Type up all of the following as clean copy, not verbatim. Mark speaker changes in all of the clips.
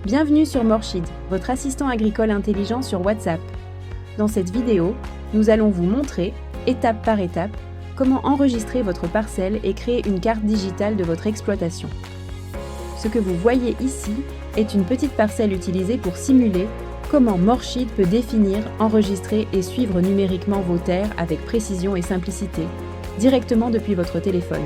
Speaker 1: Bienvenue sur Morchid, votre assistant agricole intelligent sur WhatsApp. Dans cette vidéo, nous allons vous montrer, étape par étape, comment enregistrer votre parcelle et créer une carte digitale de votre exploitation. Ce que vous voyez ici est une petite parcelle utilisée pour simuler comment Morchid peut définir, enregistrer et suivre numériquement vos terres avec précision et simplicité, directement depuis votre téléphone.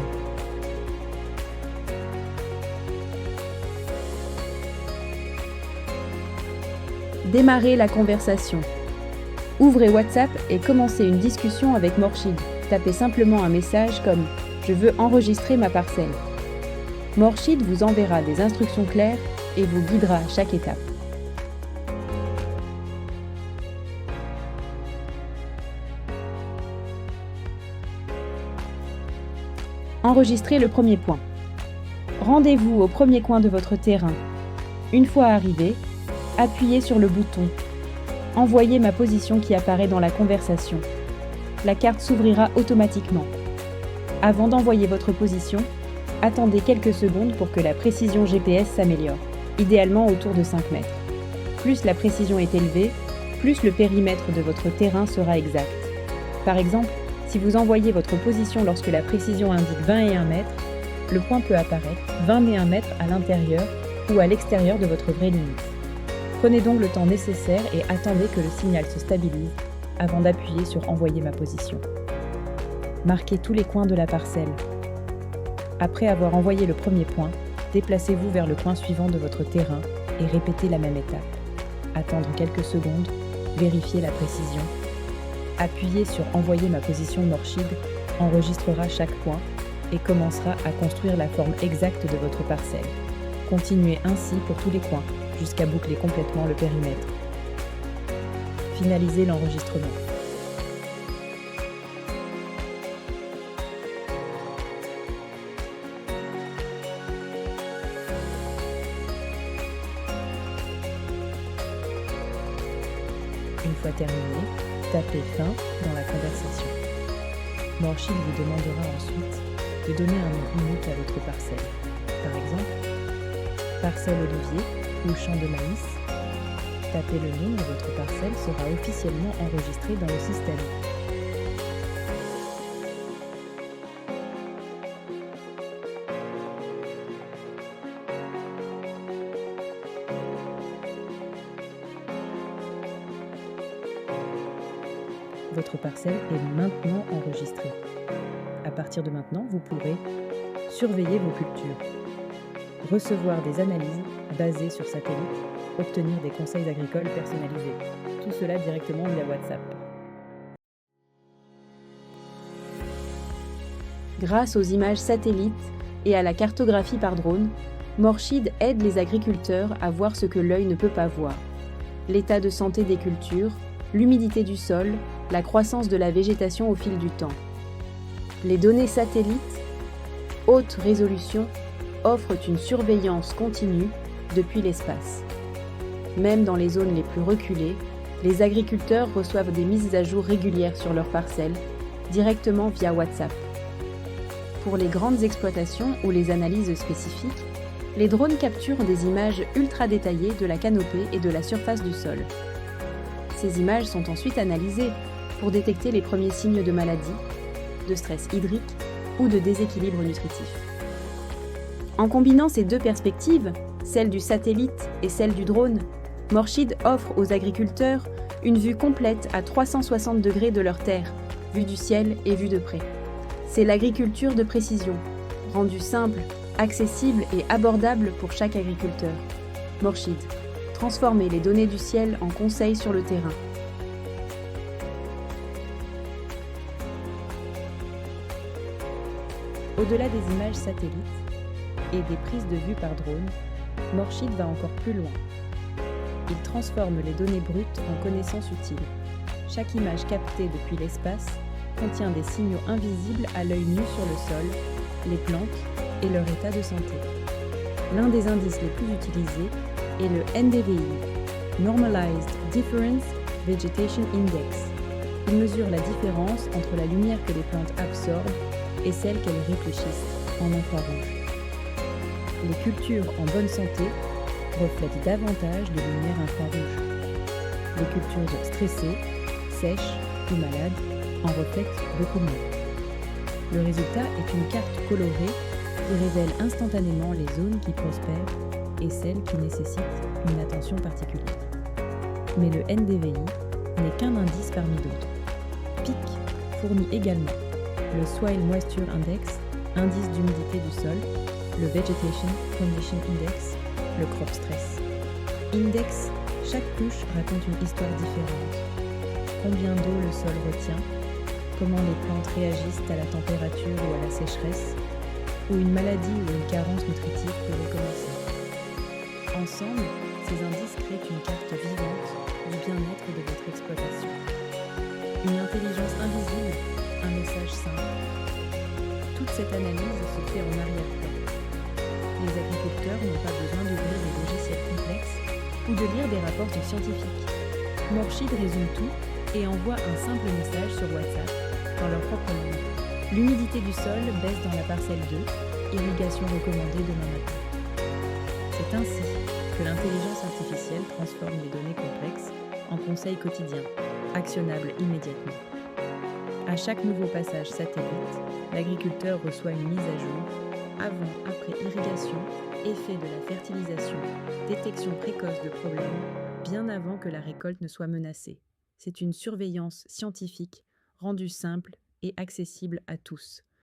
Speaker 1: Démarrez la conversation. Ouvrez WhatsApp et commencez une discussion avec Morchid. Tapez simplement un message comme « Je veux enregistrer ma parcelle ». Morchid vous enverra des instructions claires et vous guidera à chaque étape. Enregistrez le premier point. Rendez-vous au premier coin de votre terrain. Une fois arrivé, appuyez sur le bouton « Envoyer ma position » qui apparaît dans la conversation. La carte s'ouvrira automatiquement. Avant d'envoyer votre position, attendez quelques secondes pour que la précision GPS s'améliore, idéalement autour de 5 mètres. Plus la précision est élevée, plus le périmètre de votre terrain sera exact. Par exemple, si vous envoyez votre position lorsque la précision indique 21 mètres, le point peut apparaître 21 mètres à l'intérieur ou à l'extérieur de votre vraie limite. Prenez donc le temps nécessaire et attendez que le signal se stabilise avant d'appuyer sur « Envoyer ma position ». Marquez tous les coins de la parcelle. Après avoir envoyé le premier point, déplacez-vous vers le point suivant de votre terrain et répétez la même étape. Attendre quelques secondes, vérifier la précision. Appuyez sur « Envoyer ma position » Morchid enregistrera chaque point et commencera à construire la forme exacte de votre parcelle. Continuez ainsi pour tous les coins, jusqu'à boucler complètement le périmètre. Finalisez l'enregistrement. Une fois terminé, tapez « Fin » dans la conversation. Morchid vous demandera ensuite de donner un nom unique à votre parcelle. Par exemple, parcelle olivier ou champ de maïs. Tapez le nom et votre parcelle sera officiellement enregistrée dans le système. Votre parcelle est maintenant enregistrée. À partir de maintenant, vous pourrez surveiller vos cultures, recevoir des analyses basées sur satellite, obtenir des conseils agricoles personnalisés. Tout cela directement via WhatsApp. Grâce aux images satellites et à la cartographie par drone, Morchid aide les agriculteurs à voir ce que l'œil ne peut pas voir. L'état de santé des cultures, l'humidité du sol, la croissance de la végétation au fil du temps. Les données satellites, haute résolution, offrent une surveillance continue depuis l'espace. Même dans les zones les plus reculées, les agriculteurs reçoivent des mises à jour régulières sur leurs parcelles, directement via WhatsApp. Pour les grandes exploitations ou les analyses spécifiques, les drones capturent des images ultra détaillées de la canopée et de la surface du sol. Ces images sont ensuite analysées pour détecter les premiers signes de maladie, de stress hydrique ou de déséquilibre nutritif. En combinant ces deux perspectives, celle du satellite et celle du drone, Morchid offre aux agriculteurs une vue complète à 360 degrés de leur terre, vue du ciel et vue de près. C'est l'agriculture de précision, rendue simple, accessible et abordable pour chaque agriculteur. Morchid, transformez les données du ciel en conseils sur le terrain. Au-delà des images satellites et des prises de vue par drone, Morchid va encore plus loin. Il transforme les données brutes en connaissances utiles. Chaque image captée depuis l'espace contient des signaux invisibles à l'œil nu sur le sol, les plantes et leur état de santé. L'un des indices les plus utilisés est le NDVI, Normalized Difference Vegetation Index. Il mesure la différence entre la lumière que les plantes absorbent et celle qu'elles réfléchissent en infrarouge. Les cultures en bonne santé reflètent davantage de lumière infrarouge. Les cultures stressées, sèches ou malades en reflètent beaucoup moins. Le résultat est une carte colorée qui révèle instantanément les zones qui prospèrent et celles qui nécessitent une attention particulière. Mais le NDVI n'est qu'un indice parmi d'autres. PIC fournit également le Soil Moisture Index, indice d'humidité du sol, le Vegetation Condition Index, le Crop Stress. Index, chaque couche raconte une histoire différente. Combien d'eau le sol retient, comment les plantes réagissent à la température ou à la sécheresse, où une maladie ou une carence nutritive pourrait commencer. Ensemble, ces indices créent une carte vivante du bien-être de votre exploitation. Une intelligence invisible, un message simple. Toute cette analyse se fait en arrière-plan. Les agriculteurs n'ont pas besoin d'ouvrir des logiciels complexes ou de lire des rapports scientifiques. Morsheed résume tout et envoie un simple message sur WhatsApp dans leur propre langue. L'humidité du sol baisse dans la parcelle 2, irrigation recommandée demain matin. C'est ainsi que l'intelligence artificielle transforme les données complexes en conseils quotidiens, actionnables immédiatement. À chaque nouveau passage satellite, l'agriculteur reçoit une mise à jour avant, après irrigation, effet de la fertilisation, détection précoce de problèmes, bien avant que la récolte ne soit menacée. C'est une surveillance scientifique rendue simple et accessible à tous.